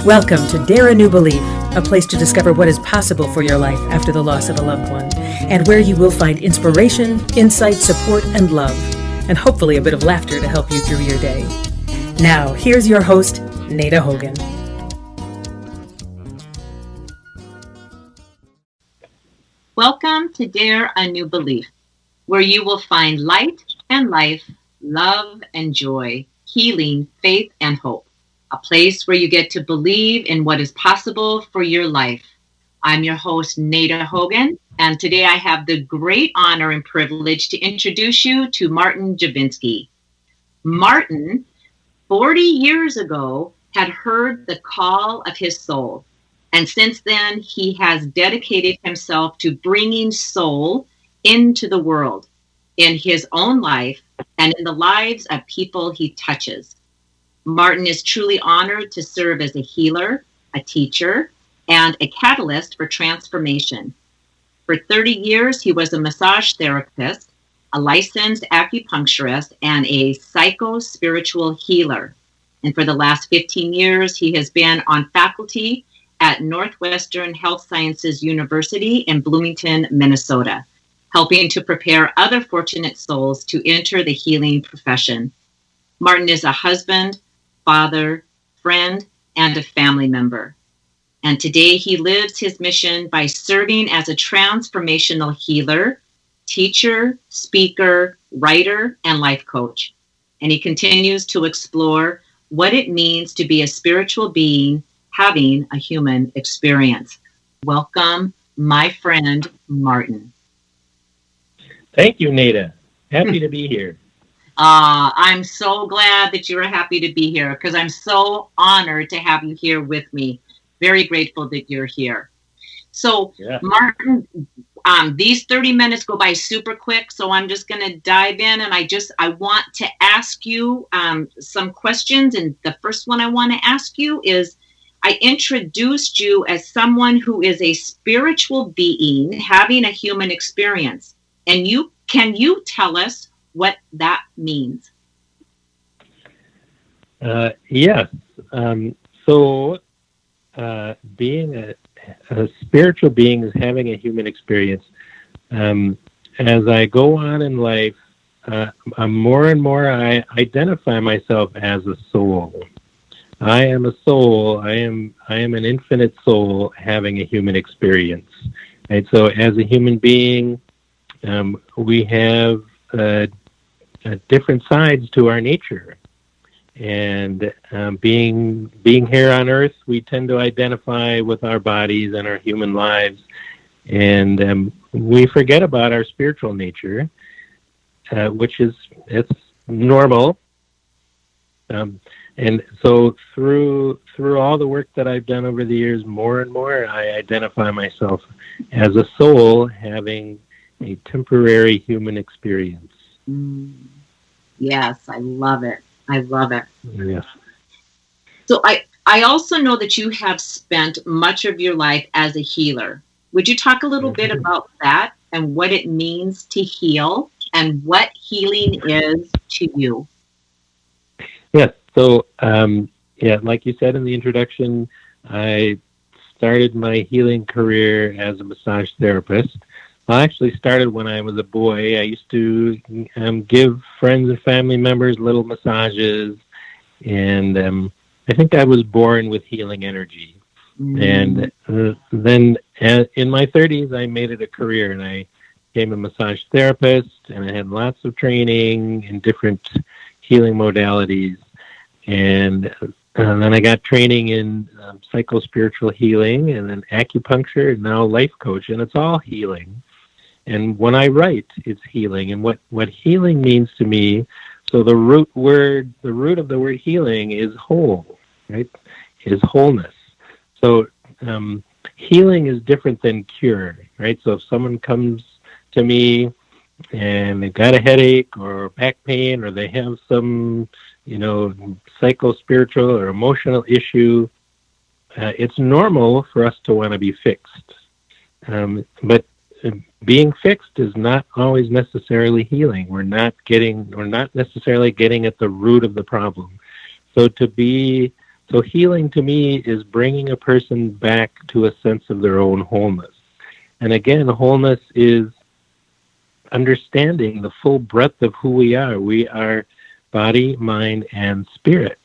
Welcome to Dare a New Belief, a place to discover what is possible for your life after the loss of a loved one, and where you will find inspiration, insight, support, and love, and hopefully a bit of laughter to help you through your day. Now, here's your host, Nada Hogan. Welcome to Dare a New Belief, where you will find light and life, love and joy, healing, faith, and hope. A place where you get to believe in what is possible for your life. I'm your host, Nada Hogan, and today I have the great honor and privilege to introduce you to Martin Javinsky. Martin, 40 years ago, had heard the call of his soul, and since then he has dedicated himself to bringing soul into the world, in his own life and in the lives of people he touches. Martin is truly honored to serve as a healer, a teacher, and a catalyst for transformation. For 30 years, he was a massage therapist, a licensed acupuncturist, and a psycho-spiritual healer. And for the last 15 years, he has been on faculty at Northwestern Health Sciences University in Bloomington, Minnesota, helping to prepare other fortunate souls to enter the healing profession. Martin is a husband, father, friend, and a family member. And today he lives his mission by serving as a transformational healer, teacher, speaker, writer, and life coach. And he continues to explore what it means to be a spiritual being having a human experience. Welcome, my friend, Martin. Thank you, Nada. Happy to be here. I'm so glad that you're happy to be here because I'm so honored to have you here with me. Very grateful that you're here. So, yeah. Martin, these 30 minutes go by super quick, so I'm just going to dive in, and I want to ask you some questions. And the first one I want to ask you is, I introduced you as someone who is a spiritual being having a human experience. And can you tell us what that means? Yes. Being a spiritual being is having a human experience. As I go on in life, more and more I identify myself as a soul. I am a soul. I am an infinite soul having a human experience. Right? So as a human being, we have different sides to our nature. And being here on Earth, we tend to identify with our bodies and our human lives. And we forget about our spiritual nature, which it's normal. And so through all the work that I've done over the years, more and more I identify myself as a soul having a temporary human experience. Yes, I love it. I love it. Yes. So I also know that you have spent much of your life as a healer. Would you talk a little bit about that and what it means to heal and what healing is to you? Yes. So, like you said in the introduction, I started my healing career as a massage therapist. I actually started when I was a boy. I used to give friends and family members little massages, and I think I was born with healing energy. And then in my 30s, I made it a career, and I became a massage therapist, and I had lots of training in different healing modalities. And then I got training in psycho-spiritual healing and then acupuncture and now life coach, and it's all healing. And when I write, it's healing. And what healing means to me, so the root of the word healing is whole, right? Is wholeness. So healing is different than cure, right? So if someone comes to me and they've got a headache or back pain or they have some, psycho-spiritual or emotional issue, it's normal for us to want to be fixed. But being fixed is not always necessarily healing. We're not necessarily getting at the root of the problem. So to be So healing to me is bringing a person back to a sense of their own wholeness. And again, wholeness is understanding the full breadth of who we are. We are body, mind, and spirit.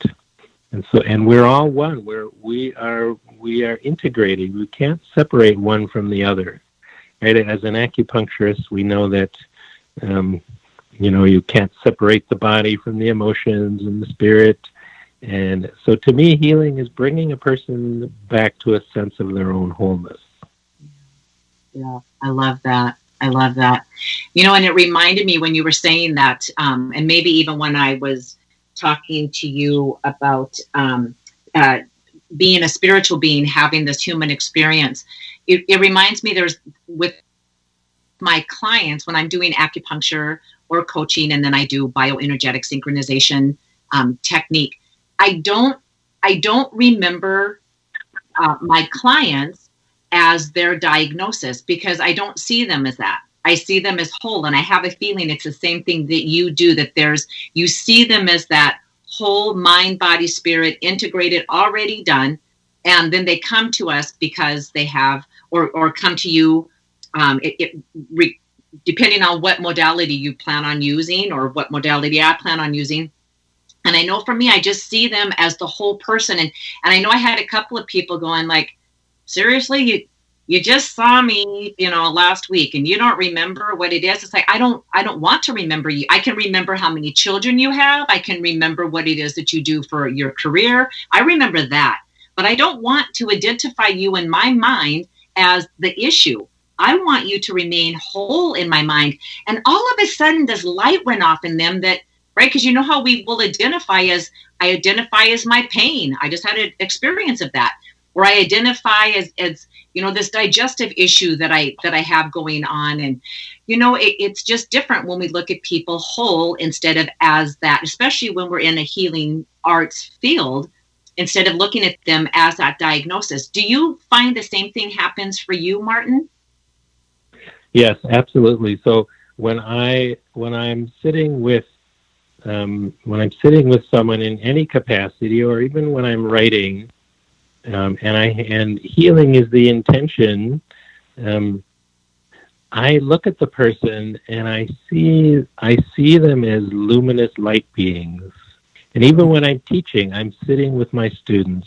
And we're all one. We are integrated. We can't separate one from the other. Right? As an acupuncturist, we know that you can't separate the body from the emotions and the spirit. And so to me, healing is bringing a person back to a sense of their own wholeness. Yeah, I love that. I love that. And it reminded me when you were saying that, and maybe even when I was talking to you about being a spiritual being, having this human experience, it reminds me with my clients, when I'm doing acupuncture or coaching, and then I do bioenergetic synchronization technique, I don't remember my clients as their diagnosis, because I don't see them as that. I see them as whole, and I have a feeling it's the same thing that you do, that you see them as that whole mind, body, spirit, integrated, already done, and then they come to us because they have, or come to you, depending on what modality you plan on using, or what modality I plan on using. And I know for me, I just see them as the whole person. And I know I had a couple of people going like, seriously, you just saw me, last week, and you don't remember what it is. It's like, I don't want to remember you. I can remember how many children you have. I can remember what it is that you do for your career. I remember that, but I don't want to identify you in my mind as the issue. I want you to remain whole in my mind. And all of a sudden, this light went off in them that, right? Because you know how we will identify as my pain. I just had an experience of that. Or I identify as this digestive issue that I have going on. And, it's just different when we look at people whole instead of as that, especially when we're in a healing arts field, instead of looking at them as that diagnosis. Do you find the same thing happens for you, Martin? Yes, absolutely. So when I'm sitting with someone in any capacity, or even when I'm writing, and healing is the intention, I look at the person and I see them as luminous light beings. And even when I'm teaching, I'm sitting with my students,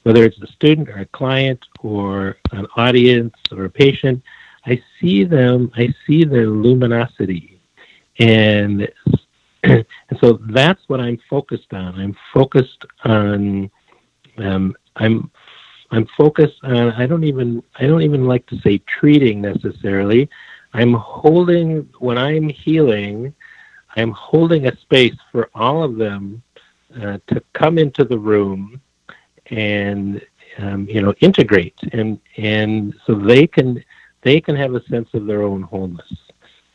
whether it's a student or a client or an audience or a patient, I see their luminosity. And so that's what I'm focused on. I'm focused on I don't even like to say treating necessarily. When I'm healing, I'm holding a space for all of them to come into the room and integrate, and so they can have a sense of their own wholeness.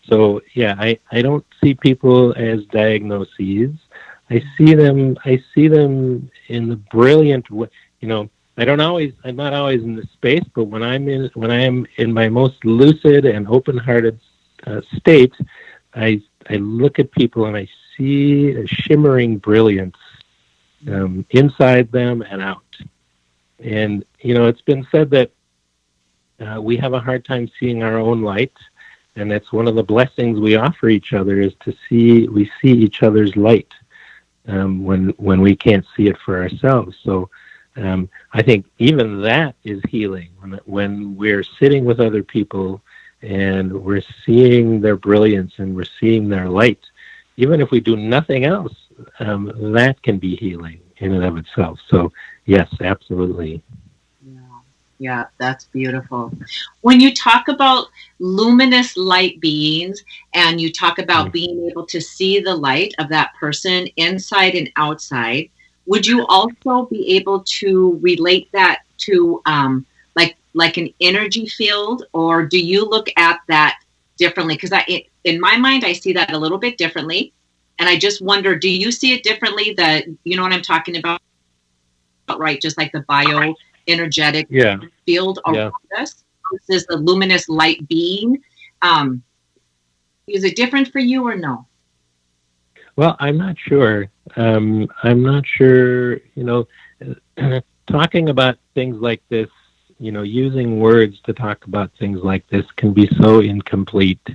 So yeah, I don't see people as diagnoses. I see them in the brilliant way. I'm not always in the space, but when I am in my most lucid and open-hearted state, I look at people and I see a shimmering brilliance inside them and out. And it's been said that we have a hard time seeing our own light, and that's one of the blessings we offer each other, is we see each other's light when we can't see it for ourselves. So I think even that is healing, when we're sitting with other people and we're seeing their brilliance and we're seeing their light. Even if we do nothing else, that can be healing in and of itself. So yes, absolutely. Yeah, that's beautiful. When you talk about luminous light beings, and you talk about being able to see the light of that person inside and outside, would you also be able to relate that to like an energy field, or do you look at that differently? Because in my mind, I see that a little bit differently, and I just wonder, do you see it differently? That you know what I'm talking about, right? Just like the bioenergetic field around us versus the luminous light being. Is it different for you or no? Well, I'm not sure. I'm not sure. Talking about things like this, using words to talk about things like this can be so incomplete,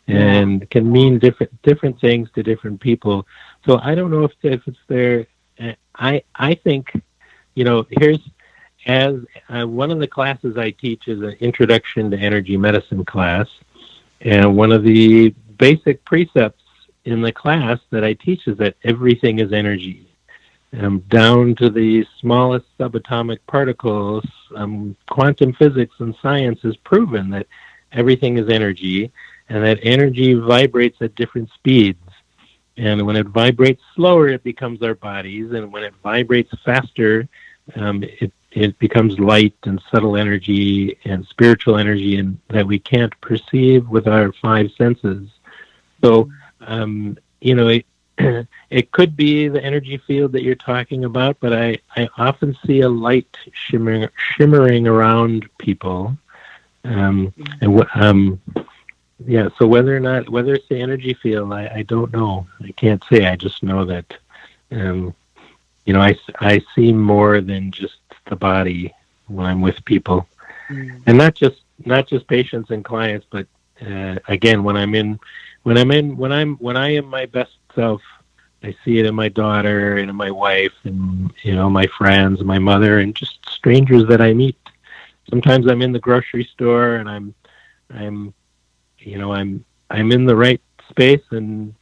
and can mean different things to different people. So I don't know if it's there. I think, here's as one of the classes I teach is an introduction to energy medicine class, and one of the basic precepts in the class that I teach is that everything is energy. Down to the smallest subatomic particles, quantum physics and science has proven that everything is energy, and that energy vibrates at different speeds. And when it vibrates slower, it becomes our bodies, and when it vibrates faster, it becomes light and subtle energy and spiritual energy, and that we can't perceive with our five senses. So, it could be the energy field that you're talking about, but I often see a light shimmering around people. So whether it's the energy field, I don't know. I can't say. I just know that, I see more than just the body when I'm with people, and not just patients and clients, but again, when I am my best self, I see it in my daughter and in my wife and my friends, my mother, and just strangers that I meet. Sometimes I'm in the grocery store and I'm in the right space, and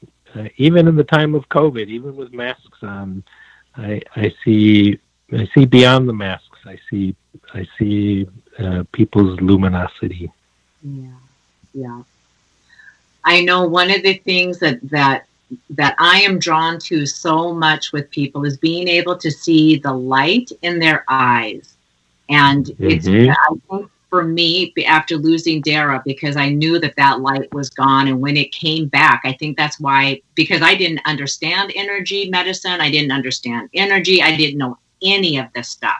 even in the time of COVID, even with masks on, I see beyond the masks. I see people's luminosity. Yeah. I know one of the things that I am drawn to so much with people is being able to see the light in their eyes. And it's, I think for me, after losing Dara, because I knew that light was gone. And when it came back, I think that's why, because I didn't understand energy medicine. I didn't understand energy. I didn't know any of this stuff.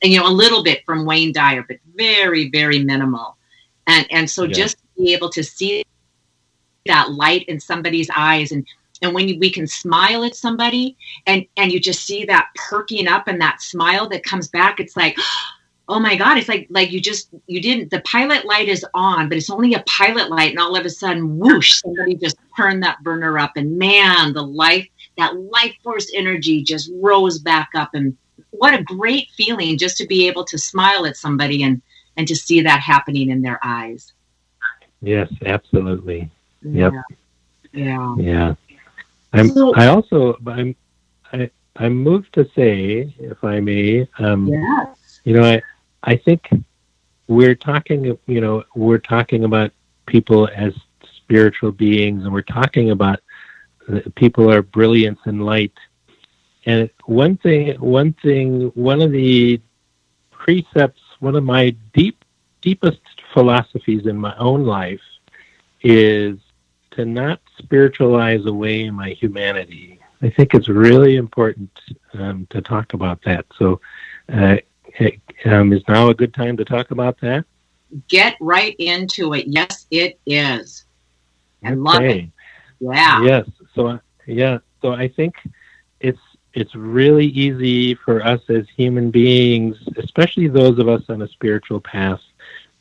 And, a little bit from Wayne Dyer, but very, very minimal. And so just to be able to see that light in somebody's eyes, and when we can smile at somebody and you just see that perking up and that smile that comes back, it's like, oh my God, it's like the pilot light is on, but it's only a pilot light, and all of a sudden, whoosh, somebody just turned that burner up, and man, that life force energy just rose back up. And what a great feeling just to be able to smile at somebody and to see that happening in their eyes. Yes, absolutely. Yep. Yeah. I'm moved to say, if I may, yes. I think we're talking about people as spiritual beings, and we're talking about people are brilliance and light. And one of the precepts, one of my deepest philosophies in my own life is to not spiritualize away my humanity. I think it's really important to talk about that. So is now a good time to talk about that? Get right into it. Yes, it is. I love it. Yeah. Yes. So I think it's really easy for us as human beings, especially those of us on a spiritual path,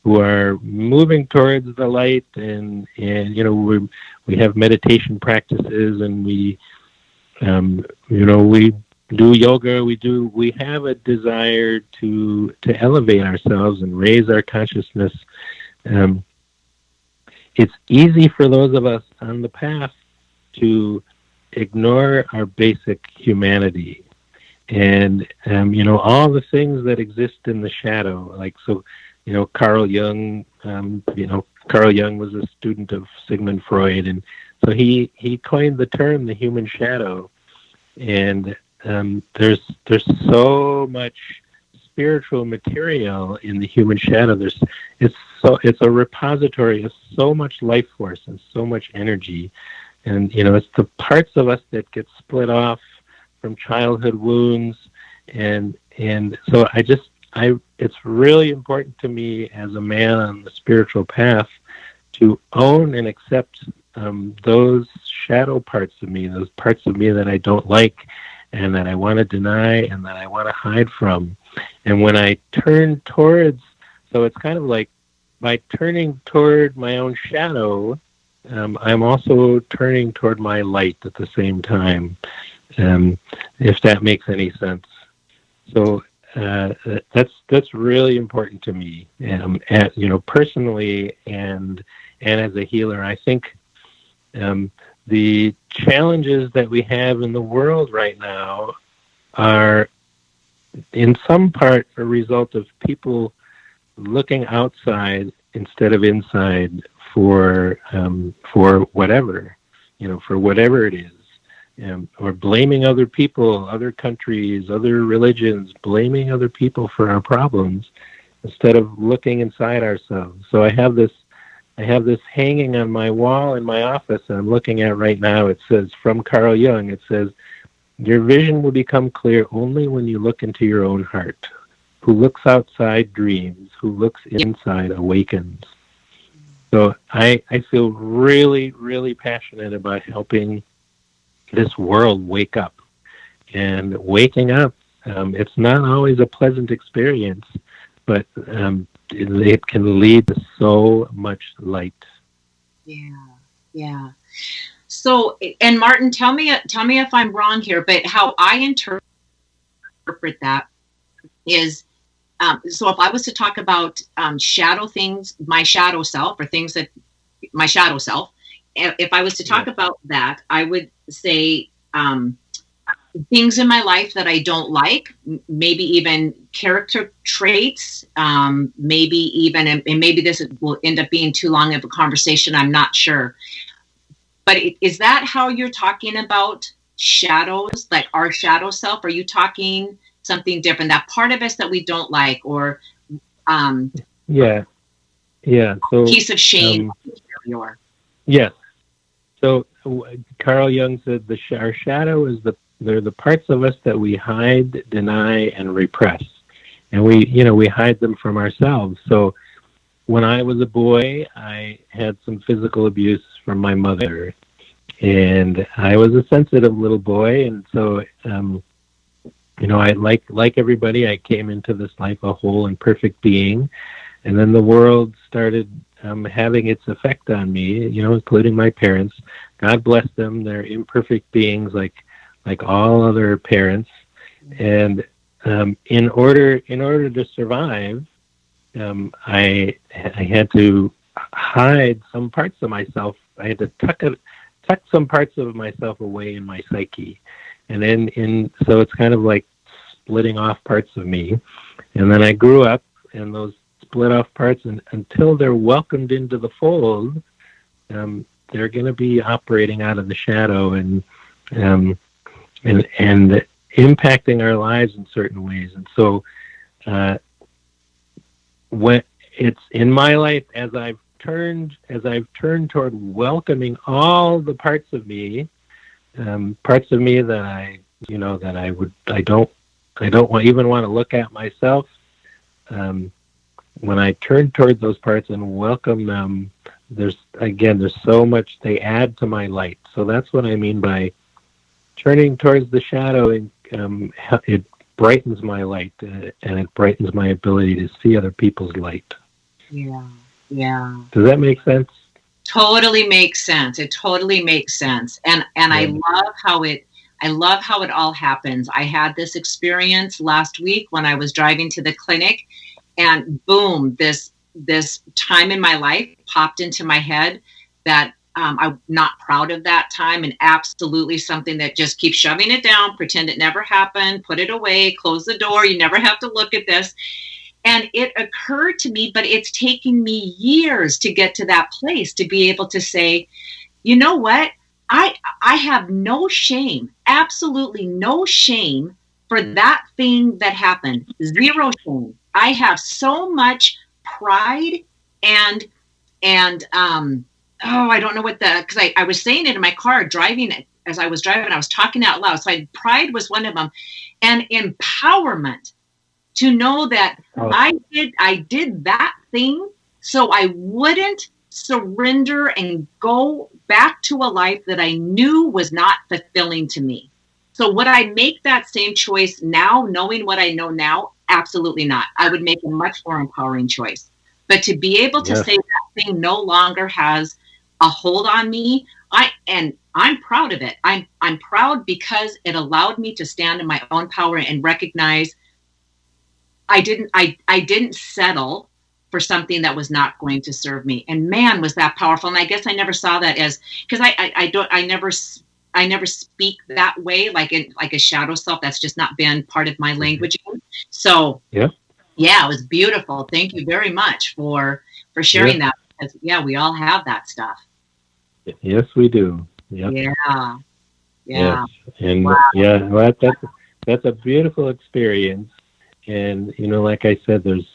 who are moving towards the light, and we have meditation practices, and we do yoga, we have a desire to elevate ourselves and raise our consciousness. It's easy for those of us on the path to ignore our basic humanity and all the things that exist in the shadow, like so. Carl Jung. Carl Jung was a student of Sigmund Freud, and so he coined the term the human shadow. And there's so much spiritual material in the human shadow. It's a repository of so much life force and so much energy, and it's the parts of us that get split off from childhood wounds, and so it's really important to me as a man on the spiritual path to own and accept those shadow parts of me, those parts of me that I don't like and that I want to deny and that I want to hide from. And when I turn towards, so it's kind of like by turning toward my own shadow, I'm also turning toward my light at the same time, if that makes any sense. So that's really important to me, personally and as a healer. I think the challenges that we have in the world right now are, in some part, a result of people looking outside instead of inside for whatever, for whatever it is, or blaming other people, other countries, other religions, blaming other people for our problems instead of looking inside ourselves. So I have this hanging on my wall in my office, and I'm looking at right now. It says, from Carl Jung, it says, "Your vision will become clear only when you look into your own heart. Who looks outside dreams, who looks inside awakens." So I feel really, really passionate about helping this world wake up. And waking up, it's not always a pleasant experience, but it can lead to so much light. Yeah. So, and Martin, tell me if I'm wrong here, but how I interpret that is, so if I was to talk about shadow things, my shadow self, or things that my shadow self, if I was to talk about that, I would say things in my life that I don't like, maybe even character traits, maybe even, and maybe this will end up being too long of a conversation, I'm not sure. But is that how you're talking about shadows, like our shadow self? Are you talking something different, that part of us that we don't like, or So piece of shame? Yes. So Carl Jung said our shadow is they're the parts of us that we hide, deny, and repress, and we hide them from ourselves. So when I was a boy, I had some physical abuse from my mother, and I was a sensitive little boy, and so I like everybody, I came into this life a whole and perfect being, and then the world started having its effect on me, including my parents. God bless them; they're imperfect beings, like all other parents. And in order to survive, I had to hide some parts of myself. I had to tuck some parts of myself away in my psyche, and then so it's kind of like splitting off parts of me. And then I grew up, and those split off parts, and until they're welcomed into the fold, they're going to be operating out of the shadow and impacting our lives in certain ways. And so when it's in my life, as I've turned toward welcoming all the parts of me that I don't even want to look at myself. When I turn toward those parts and welcome them, there's so much they add to my light. So that's what I mean by turning towards the shadow, and it brightens my light, and it brightens my ability to see other people's light. Yeah. Does that make sense? Totally makes sense. It totally makes sense. And I love how it all happens. I had this experience last week when I was driving to the clinic, and boom, this time in my life popped into my head that I'm not proud of that time, and absolutely something that just keeps shoving it down, pretend it never happened, put it away, close the door, you never have to look at this. And it occurred to me, but it's taken me years to get to that place, to be able to say, you know what? I have no shame, absolutely no shame for that thing that happened. Zero shame. I have so much pride and I don't know because I was saying it in my car as I was driving, I was talking out loud. So pride was one of them, and empowerment to know that I did that thing so I wouldn't surrender and go back to a life that I knew was not fulfilling to me. So would I make that same choice now, knowing what I know now? Absolutely not. I would make a much more empowering choice. But to be able to say that thing no longer has a hold on me, I'm proud of it. I'm proud because it allowed me to stand in my own power and recognize I didn't settle for something that was not going to serve me. And man, was that powerful. And I guess I never saw that as, because I never speak that way, like a shadow self. That's just not been part of my language. So yeah, it was beautiful. Thank you very much for sharing that. Because, we all have that stuff. Yes, we do. Yep. Yeah. Yes. And well, that's a beautiful experience. And, like I said, there's,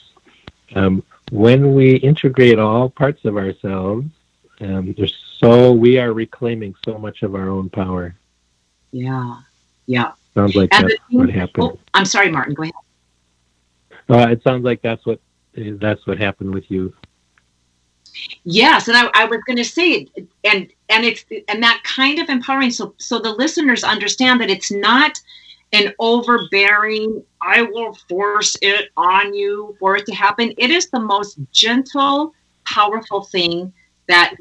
when we integrate all parts of ourselves, we are reclaiming so much of our own power. Yeah. Sounds like that's what happened. Oh, I'm sorry, Martin, go ahead. It sounds like that's what happened with you. Yes, and I was going to say, and that kind of empowering. So the listeners understand that it's not an overbearing, I will force it on you for it to happen. It is the most gentle, powerful thing that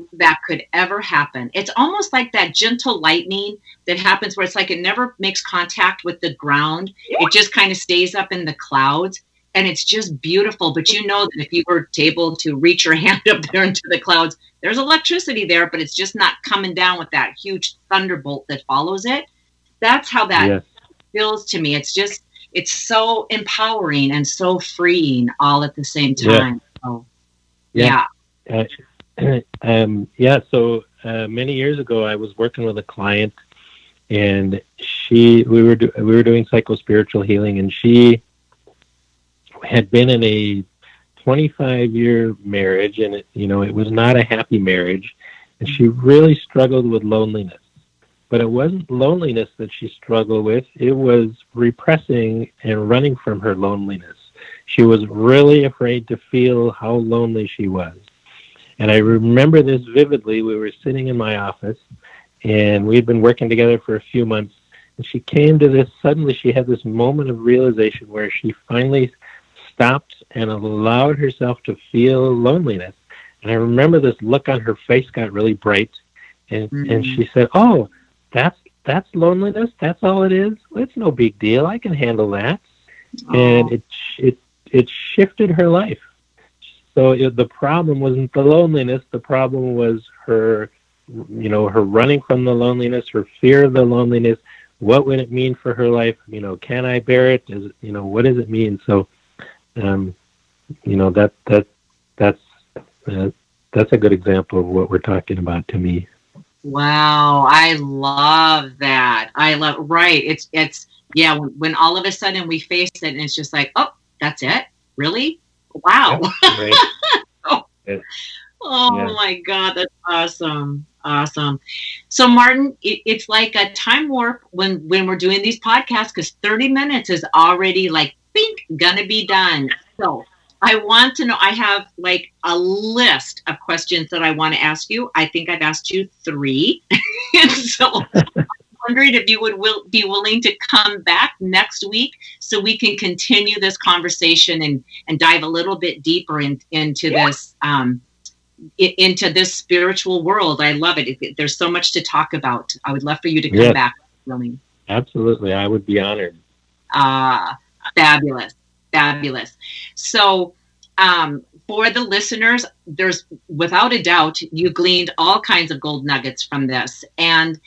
could ever happen. It's almost like that gentle lightning that happens where it's like it never makes contact with the ground. It just kind of stays up in the clouds. And it's just beautiful. But you know that if you were able to reach your hand up there into the clouds, there's electricity there, but it's just not coming down with that huge thunderbolt that follows it. That's how that feels to me. It's so empowering and so freeing all at the same time. So, So many years ago, I was working with a client, and we were doing psycho-spiritual healing, and she had been in a 25-year marriage, and it was not a happy marriage, and she really struggled with loneliness. But it wasn't loneliness that she struggled with. It was repressing and running from her loneliness. She was really afraid to feel how lonely she was. And I remember this vividly. We were sitting in my office, and we'd been working together for a few months, and she came to this, suddenly she had this moment of realization where she finally stopped and allowed herself to feel loneliness. And I remember this look on her face got really bright, and she said, "Oh, that's loneliness. That's all it is. Well, it's no big deal. I can handle that." And it shifted her life. So the problem wasn't the loneliness. The problem was her, her running from the loneliness, her fear of the loneliness. What would it mean for her life? Can I bear it? Is it, what does it mean? So, that's a good example of what we're talking about to me. Wow, I love that. Right. It's when all of a sudden we face it and it's just like, oh, that's it? Really? Wow. Yeah, right. My God, that's awesome. Awesome. So Martin, it's like a time warp when we're doing these podcasts, because 30 minutes is already like, bink, gonna be done. So I want to know, I have like a list of questions that I want to ask you. I think I've asked you 3. And so I'm wondering if you would be willing to come back next week so we can continue this conversation and dive a little bit deeper into this spiritual world. I love it. There's so much to talk about. I would love for you to come back. Really. Absolutely. I would be honored. Fabulous. So for the listeners, there's without a doubt, you gleaned all kinds of gold nuggets from this. And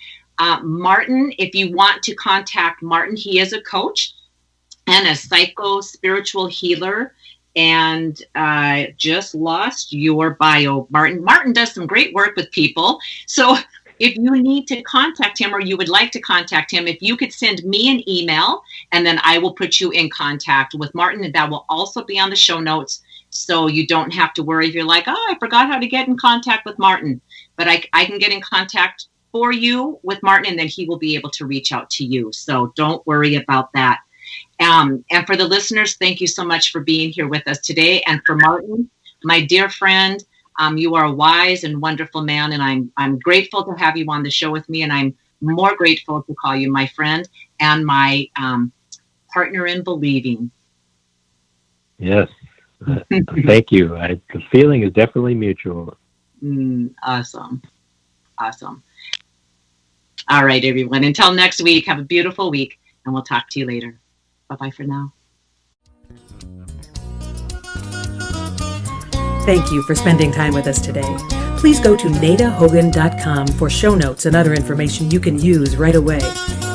Martin, if you want to contact Martin, he is a coach and a psycho-spiritual healer. And just lost your bio, Martin. Martin does some great work with people. So if you need to contact him or you would like to contact him, if you could send me an email, and then I will put you in contact with Martin, and that will also be on the show notes. So you don't have to worry if you're like, oh, I forgot how to get in contact with Martin. But I can get in contact for you with Martin, and then he will be able to reach out to you. So don't worry about that. And for the listeners, thank you so much for being here with us today. And for Martin, my dear friend, You are a wise and wonderful man, and I'm grateful to have you on the show with me, and I'm more grateful to call you my friend and my partner in believing. Yes. Thank you. The feeling is definitely mutual. Awesome. Awesome. All right, everyone. Until next week, have a beautiful week, and we'll talk to you later. Bye-bye for now. Thank you for spending time with us today. Please go to nadahogan.com for show notes and other information you can use right away.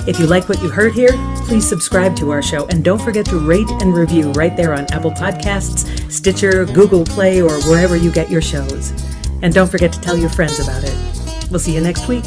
If you like what you heard here, please subscribe to our show, and don't forget to rate and review right there on Apple Podcasts, Stitcher, Google Play, or wherever you get your shows. And don't forget to tell your friends about it. We'll see you next week.